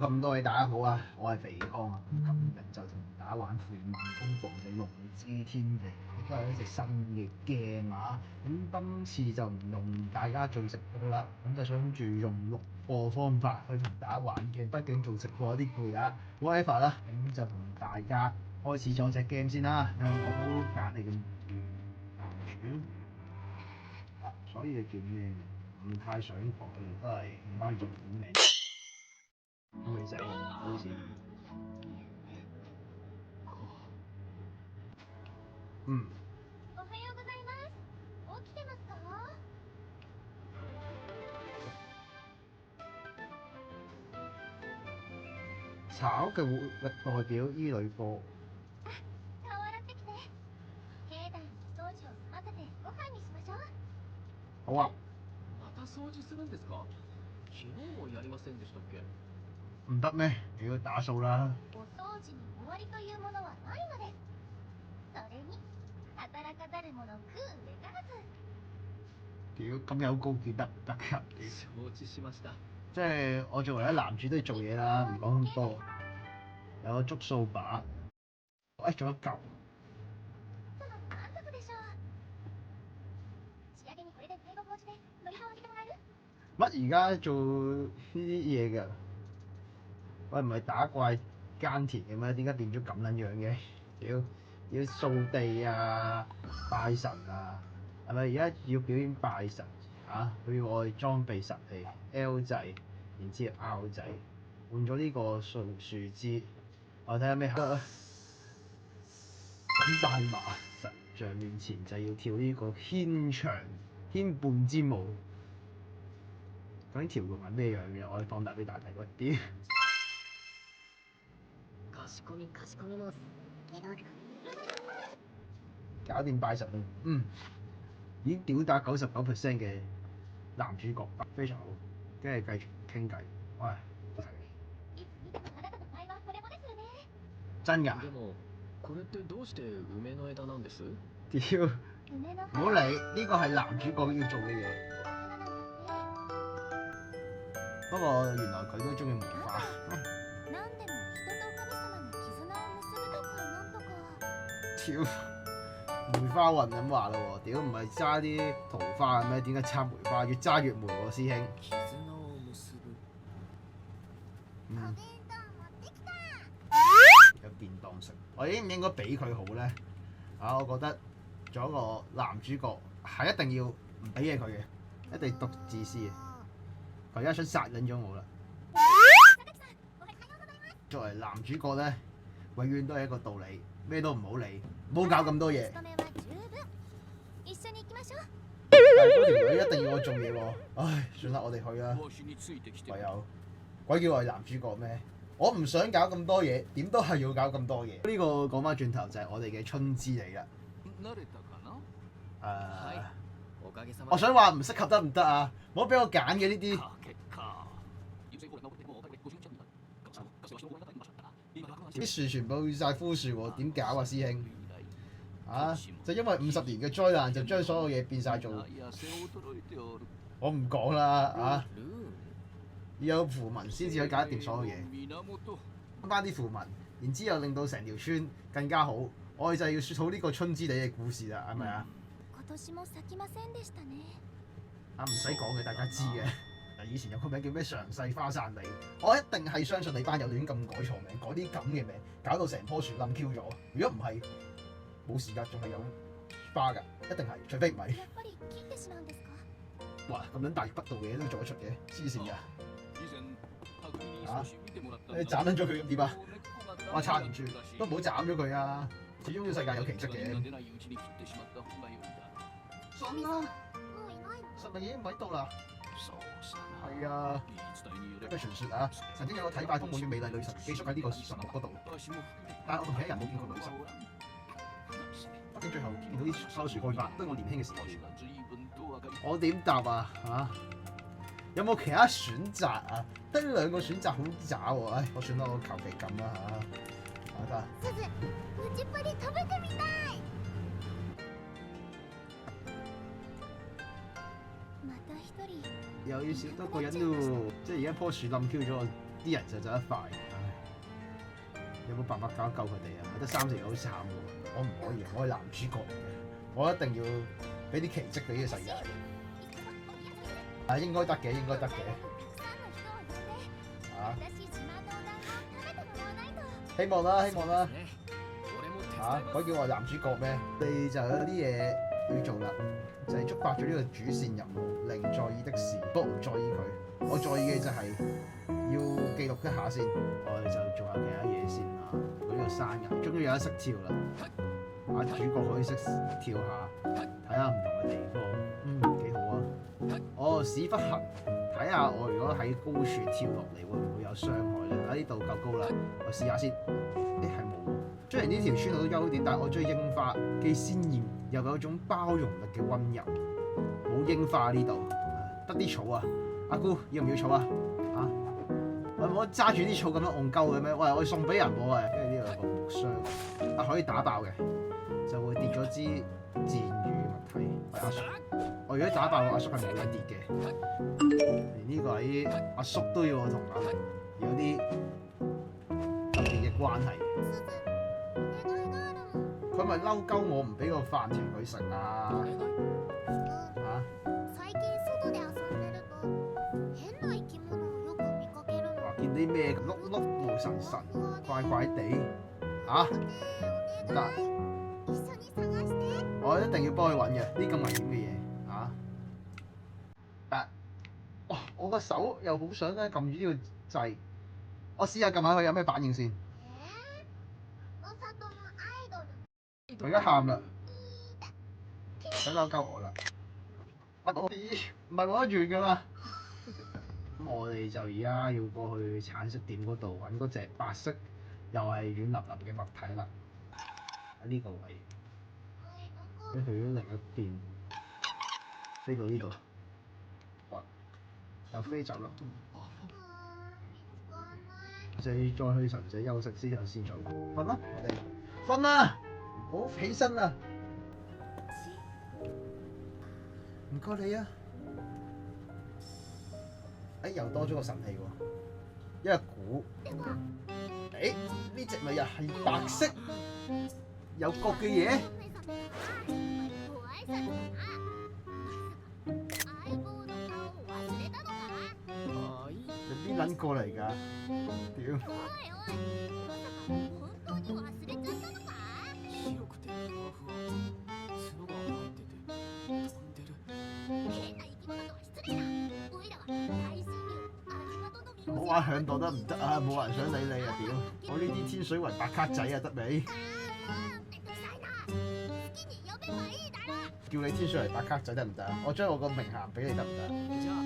咁多位大家好啊，我係肥康啊，今日就同大家玩《富萬功房嘅龍之天地》，亦都係一隻新嘅 game 啊。咁今次就唔用大家做直播啦，咁就想住用錄播方法去同大家玩嘅，畢竟做直播有啲攰啊。whatever 啦，咁就同大家開始咗隻 game 先啦。有冇隔離嘅主？所以叫咩？唔太想講，都係唔關重點名。未醒，好似嗯。おはようございます。起きてますか？炒嘅活力代表伊呂波。顔洗ってきて。境内の掃除を済ませてご飯にしましょう。好啊。また掃除するんですか？昨日もやりませんでしたっけ？唔得咩？你要打掃啦。お掃除に終わりというものはないのです。それに働かざる者食うべからず。屌咁有高見得唔得㗎？承知しました。即係我作為一男主都要做嘢啦，唔講咁多。有個捉掃把，仲有一嚿。その満足でしょう。仕上げにこれで最後文字で乗り換わってもらえる？乜而家做呢啲嘢㗎？喂，唔係打怪耕田嘅咩？點解變咗咁撚樣嘅？屌，要掃地啊，拜神啊，係咪而家要表演拜神啊？佢要我哋裝備實器 L 掣，然之後 R 掣，換咗呢個樹枝，我睇下咩得啊？咁大麻神像面前就要跳呢個牽絆之舞。究竟條龍係咩樣嘅？我哋放大俾大家睇。喂，屌！かしこみます。搞掂拜神啦，已經屌打99% 嘅男主角，非常好，跟住繼續傾偈。喂，いつ見てもあなたの舞は惚れ惚れするね。真㗎？でもこれってどうして梅の枝なんです？屌！梅の唔好理，呢個係男主角要做嘅嘢。花なんですね。不過原來佢都中意梅花。なんでも人と神様の絆を結ぶとかなんとか。屌！梅花運咁話啦喎，屌唔係揸啲桃花嘅咩？點解揸梅花？越揸越霉喎，師兄。絆を結ぶ。嗯，お弁当持ってきた。有便當食，我應唔應該俾佢好咧？啊，我覺得做一個男主角係一定要唔俾嘢佢嘅，一定獨自私嘅。佢而家想殺撚咗我啦！作為男主角咧，永遠都係一個道理，咩都唔好理，唔好搞咁多嘢。務めは十分。一緒に行きましょう。但係嗰條女一定要我做嘢喎，唉，算啦，我哋去啦。唯有鬼叫我係男主角咩？我唔想搞咁多嘢，點都係要搞咁多嘢。呢個講翻轉頭就係我哋嘅春之嚟啦。おかげさまで。我想話唔適合得唔得啊？唔好俾我揀嘅呢啲。啲樹全部晒枯樹喎，點搞啊，師兄？啊！就因為50年嘅災難，就將所有嘢變晒做，我唔講啦啊！要有符文先至可以搞得掂所有嘢，翻啲符文，然之後令到成條村更加好。我哋就係要説好呢個春之地嘅故事啦，係咪啊？今年も咲きませんでしたね。啊，唔使講嘅，大家知嘅。以前有個名叫咩常世花散里，我一定係相信你班友亂咁改錯名，改啲咁嘅名，搞到成棵樹冧 Q 咗。如果唔係，冇事㗎，仲係有花㗎，一定係，除非唔係。やっぱり切ってしまうんですか？哇！咁撚大逆不道嘅嘢都做得出嘅，黐線㗎！啊！你斬撚咗佢咁點啊？我撐唔住，都唔好斬咗佢啊！始終呢個世界有奇蹟嘅。信啦，もういないの？實咪已經唔喺度啦。係啊，據傳說啊，曾經有個體態豐滿嘅美麗女神寄宿喺呢個神木嗰度，但係我同其他人冇見過女神。畢竟最後見到啲收樹開花，都係我年輕嘅時候。我點答啊？嚇？有冇其他選擇啊？得兩個選擇好渣喎！唉，我算啦，我求其撳啦嚇。得。すず、打ちっぱり食べてみたい。また一人。又要少多個人咯，即係而家棵樹冧 Q 咗，啲人就走得快。唉，有冇辦法救一救佢哋啊？我得3條友好慘喎，我唔可以，我係男主角嚟嘅，我一定要俾啲奇蹟俾呢個世界。啊，應該得嘅，應該得嘅。啊，希望啦，希望啦。嚇，可以叫我係男主角咩？你就有啲嘢要做啦，就係觸發咗呢個主線任務，令在意的事，不過唔在意佢。我在意嘅就係要記錄一下先，我哋就做下其他嘢先啊。呢個山崖終於有得識跳啦，啊主角可以識跳下，睇下唔同嘅地方，幾好啊！哦，屎忽痕，睇下我如果喺高處跳落嚟會唔會有傷害咧？啊呢度夠高啦，我試下先。係冇喎。雖然呢條村好多優點，但係我中意櫻花，既鮮豔又有種包容力嘅温柔。冇櫻花呢度，得啲草啊！阿姑要唔要草啊？啊！我揸住啲草咁樣戇鳩嘅咩？喂，我送俾人喎喂，跟住呢度有個木箱，啊可以打爆嘅，就會跌咗支箭雨物體。喂阿叔，我如果打爆阿叔係冇得跌嘅，連呢個位阿叔都要我同阿明有啲特別嘅關係。佢咪嬲鳩我唔俾個飯團佢食啊？見啲咩碌碌無神神，怪怪地啊！唔得，我一定要幫佢揾嘅，呢咁危險嘅嘢啊！但哇，我個手又好想咧撳住呢個掣，我試下撳下佢有咩反應先。佢而家喊啦，想嬲鳩我啦！唔係我得完㗎嘛？咁我哋就而家要過去橙色店嗰度揾嗰隻白色又係軟腍腍嘅物體啦。喺呢個位，佢去咗另一邊，飛到呢度，哇！又飛走啦。就要再去神社休息之後先做。瞓啦，我哋瞓啦，好起身啦。唔該你啊！又多咗個神器喎，一個鼓。呢隻咪又係白色有角嘅嘢？你邊撚過嚟㗎？屌！冇話響度得唔得啊？冇人想理你啊！屌！我呢啲天水圍白卡仔啊，得未？叫你天水圍白卡仔得唔得啊？我將我個名銜俾你得唔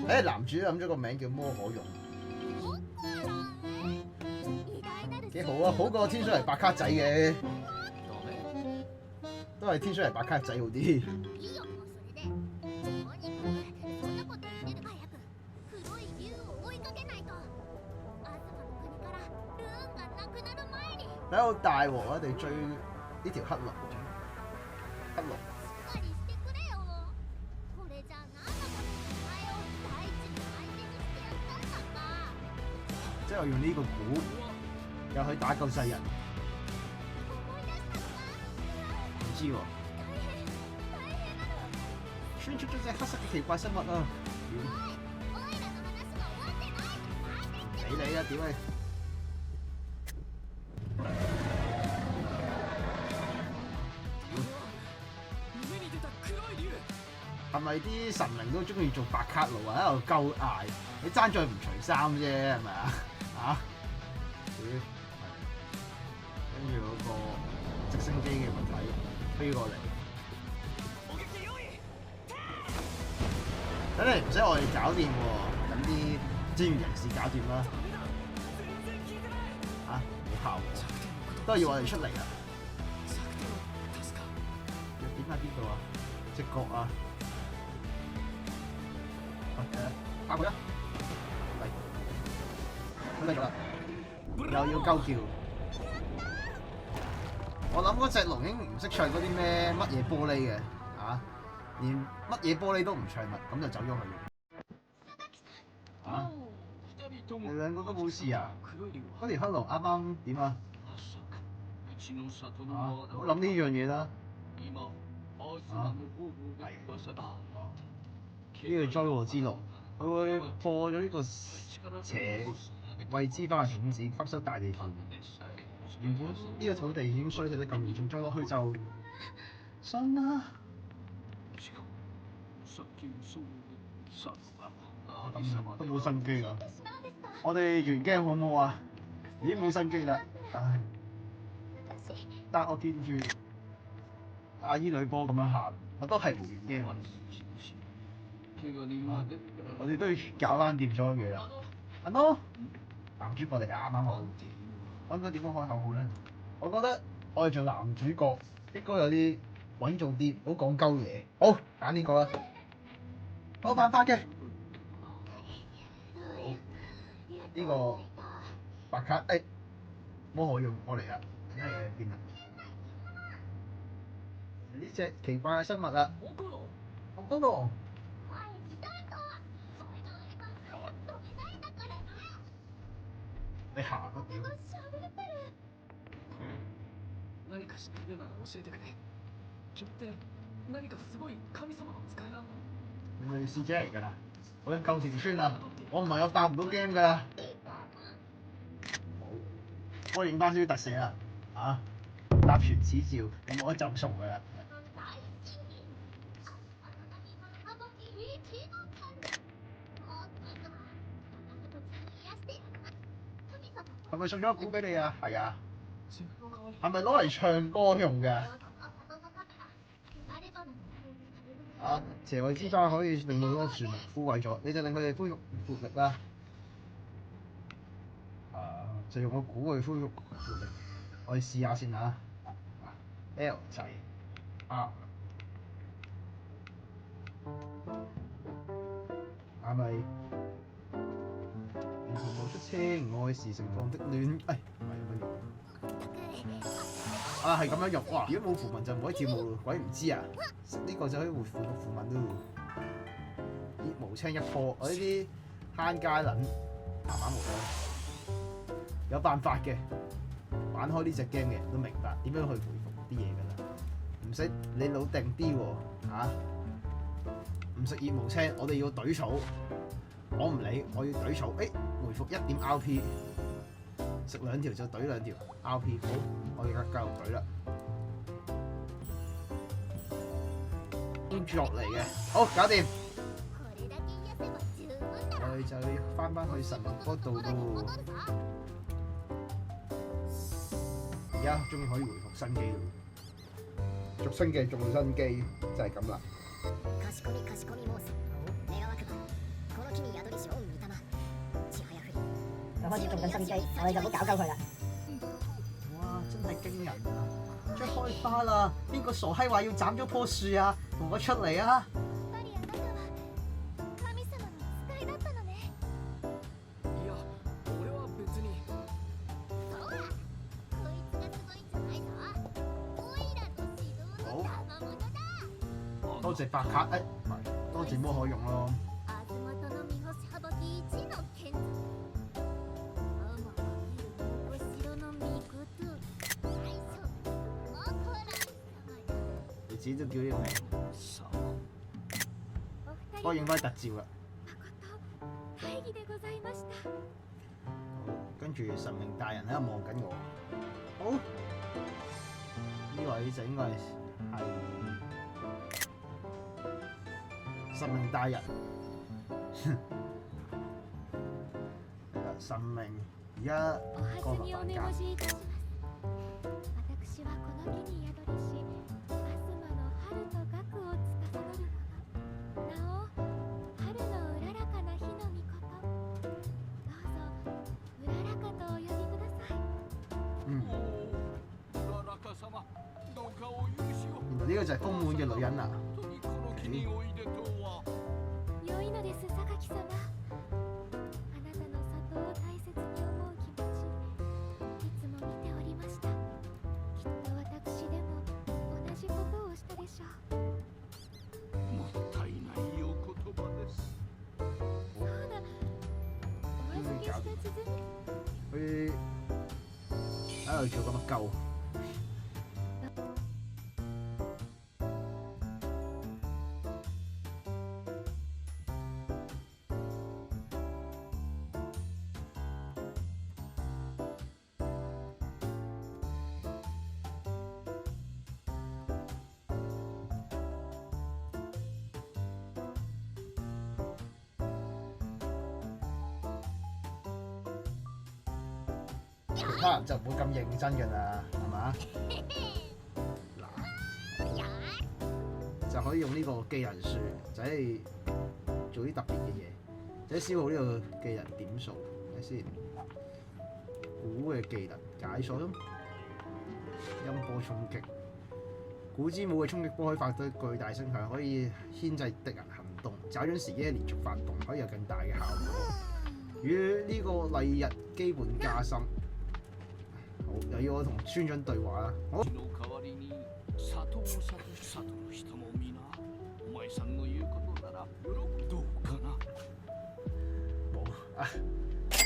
得？男主諗咗個名叫摩可容，幾好啊！好過天水圍白卡仔嘅，都係天水圍白卡仔好啲。喺度大鑊啊！我哋追呢條黑龍，黑龍。即係我用呢個鼓，又去打救世人。唔知喎，穿出咗隻黑色嘅奇怪生物啊！俾你啊！屌你！係咪啲神明都中意做白卡路啊？喺度鳩嗌，你爭在唔除衫啫，係咪啊？啊？跟住嗰個直升機嘅物體飛過嚟，等你唔使我哋搞掂喎，等啲專業人士搞掂啦。啊？冇效果，都係要我哋出嚟啊！點解邊度啊？直角啊！打佢啦！嚟，咁嚟咗啦，又要鳩叫。我諗嗰隻龍應唔識唱嗰啲咩乜嘢玻璃嘅，啊，連乜嘢玻璃都唔唱啦，咁就走咗去。啊？你兩個都冇事啊？黒い竜は嗰條黑龍啱啱點啊？まさかうちの里の啊！輪唔好諗呢樣嘢啦。今アスマの方々で噂だ呢個災禍之路，佢會破咗呢個邪未知翻嘅種子，吸收大地份。原本呢個土地已經衰退得咁嚴重，再落去就信啦。しかもさっきもそうでさあ咁都冇生機啦。なんですか？我哋完 game 好唔好啊？已經冇生機啦。唉，私但我見住阿姨女波咁樣行，我都係唔完 game。怪我人は出て我哋都要搞翻掂咗佢啦。阿哥，男主角嚟啱啱好。我應該點樣開口好咧？我覺得我哋做男主角應該有啲穩重啲，唔好講鳩嘢。好，揀呢個啦。冇辦法嘅。呢個白卡魔可用過嚟啦，睇下佢喺邊啊？呢隻奇怪嘅生物啊！おころ我嗰度前にしたいとそれが今止めないんだから你行啊屌！喋ってる何か知ってるなら教えてくれ君って何かすごい神様の使いなの你咪師姐嚟㗎啦！我已經夠條村啦，我唔係我打唔到 game 㗎啦。我影翻少少特寫啦，啊！搭船恥照，咁我就數㗎啦。大好きあなたにさばき一度かんもっとあなたと癒して神様係咪送咗個鼓俾你啊？係啊。自分の代わり係咪攞嚟唱歌用㗎？あればの啊！邪慧之花可以令到嗰個樹木枯萎咗，你就令佢哋恢復活力啦。就用個鼓去恢復活力。我哋試下先嚇。L 仔 R 係咪？沿途冒出青愛是盛放的戀，唔係咁樣用。係咁樣用，哇！如果冇符文就唔可以跳舞咯，鬼唔知啊！食呢個就可以回復個符文咯。熱無青一棵，我呢啲慳家撚慢慢回啦。有辦法嘅，玩開呢隻 game 嘅人都明白點樣去回復啲嘢㗎啦。唔使你老定啲喎嚇，唔食熱無青，我哋要懟草。我唔理，我要懟草。回復1點 RP， 食2條就懟2條 RP。好，我而家繼續懟啦。跟住落嚟嘅，好搞掂。これだけ癒せば十分だ我哋就要翻去神明嗰度元に咯。戻るさ而家終於可以回復新機咯。續新嘅仲新機就係咁啦。かしこみかしこみ申す願わくばこの木に宿りし御御霊ちはやふり佢開始種緊新機，我哋就唔好搞鳩佢啦。哇！真係驚人啊！將開花啦！邊個傻閪話要斬咗棵樹啊？同我出嚟啊！やっぱりあなたは神様の使いだったのねいや俺は別にそうだこいつがすごいんじゃないぞオイラの指導の賜物だ多謝白卡，唔係多謝魔可用咯。あずまたの三星幅き一の賢者天お城の御事大将モコラン様よ你自己都叫呢個名，さお二人幫我影翻特照啦。誠大義でございました好，跟住神明大人喺度望緊我。好，呢位就應該係神明大人。係啦，神明而家お初にお願しいたします私はこの木に宿りしアスマの春と学を司る者なお春のうららかな日の御事どうぞうららかとお呼びください嗯，おおララカ様どうかお許しを原來呢個就係豐滿嘅女人啊！本当にこの木においでとは良いのです榊様あなたの里を大切に思う気持ちいつも見ておりましたきっと私でも同じことをしたでしょうもったいないお言葉ですそうだわざわ搞掂。佢喺度做緊乜鳩？其他人就唔會咁認真㗎啦，係嘛？嗱，就可以用呢個技能樹，就係做啲特別嘅嘢，就係消耗呢個技能點數。睇先，古嘅技能解鎖，音波衝擊。古之舞嘅衝擊波可以發出巨大聲響，可以牽制敵人行動。找準時機連續發動，可以有更大嘅效果。與呢個麗日基本加深。好，又要我同村長對話啦。好。の代わりに佐藤聡の人も皆お前さんの言うことなら喜ぶどうかな。冇啊！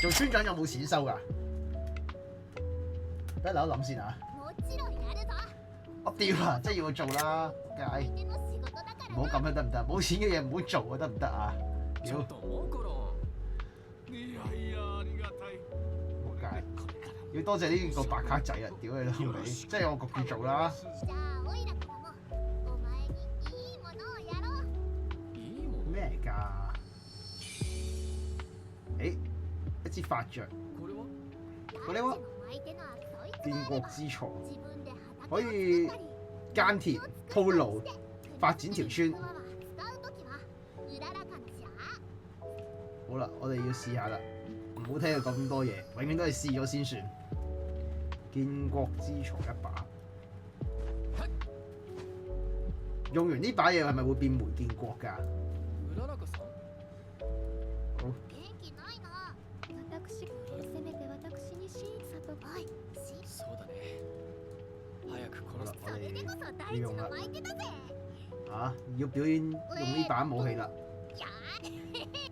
做村長有冇錢收㗎？俾我諗一諗先啊！もちろんやるぞ。我屌啊！真係要我做啦，梗係相手の仕事だから唔好咁樣得唔得？冇錢嘅嘢唔好做啊，得唔得啊？屌，ちょっとモコロいやいやありがたい。冇計，これから要多謝呢個白卡仔啊！屌你老味，即係我焗住做啦。じゃあオイラからもお前にいいものをやろう。いいもん。咩嚟㗎？誒，一支法杖，これはこれは相手のそいつ建國之鋤，自分で畑可以耕田、鋪路、發展條村。使うときはうららかなじゃ。好啦，我哋要試下啦，唔好聽佢咁多嘢，永遠都係試咗先算。建國之鋤一把，用完呢把嘢係咪會變梅建國㗎？うららかさん。好，元気ないな。私せめて私に真さとおい、そうだね。早く好啦殺す。，我それでこ哋そ大地の相手だぜ。要表演用呢把武器啦。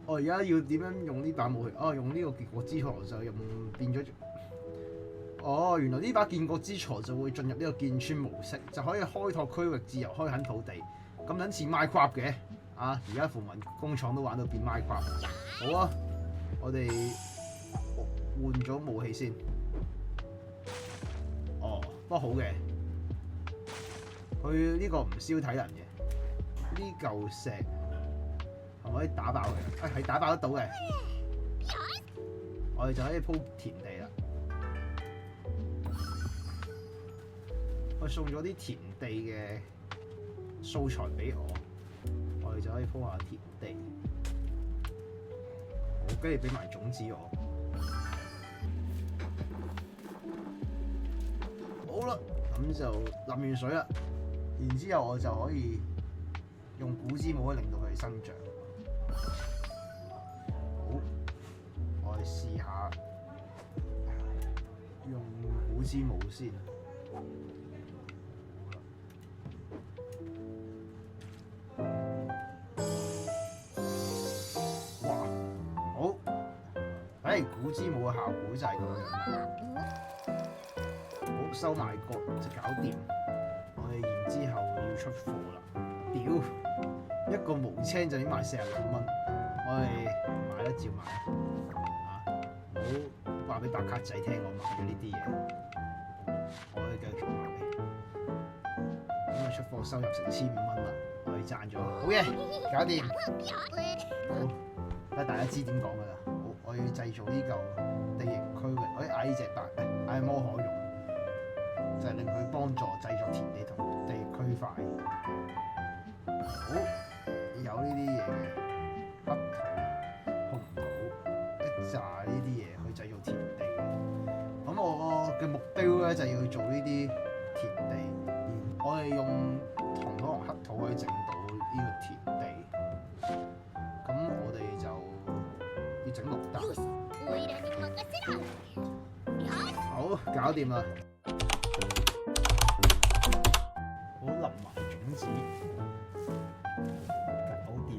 我而家要點樣用呢把武器？用呢個建國之鋤就用變咗。原來呢把建國之鋤就會進入呢個建村模式，就可以開拓區域、自由開墾土地，咁撚似 Minecraft 嘅。而家符文工廠都玩到變 Minecraft。好啊，我哋換咗武器先。不過好嘅，佢呢個唔燒體能嘅，呢嚿石係咪可以打爆佢？係打爆得到嘅。我哋就可以鋪田地啦。佢送咗啲田地嘅素材俾我哋就可以鋪下田地。好，跟住俾埋種子我。好啦，咁就淋完水啦，然之後我就可以用古之舞令到佢哋生長。好，我哋試下用古之舞先。哇，好！古之舞嘅效果就係咁樣。好，收埋個就搞掂。我哋然之後要出貨啦。屌，一個毛青就已經賣42蚊，我哋買得照買。唔好話俾白卡仔聽我買咗呢啲嘢，我哋繼續買。咁啊出貨收入成1500蚊啦，我哋賺咗。好嘢，搞掂。好，等大家知點講㗎啦。好，我要製造呢嚿地形區域，我要嗌呢隻艾摩可用。就係令佢幫助製作田地同地區塊。好，有呢啲嘢嘅黑土、紅土，一紮呢啲嘢去製造田地。咁我嘅目標咧就要做呢啲田地，我哋用銅土同黑土可以整到呢個田地。咁我哋就要整綠豆。好，搞掂啦！好，淋埋種子，搞掂，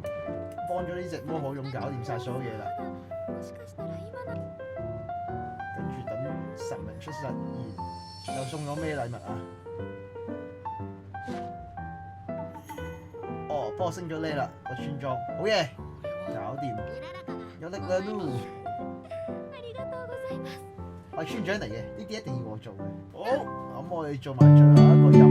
幫咗呢隻魔可用搞掂晒所有嘢啦。もしかしたら今の神明出實現，又送咗咩禮物啊？哦，幫我升咗呢啦個村莊，好嘢，搞掂，有力啦都。ありがとうございます。我係村長嚟嘅，呢啲一定要我做嘅。好，咁我哋做埋最後一個任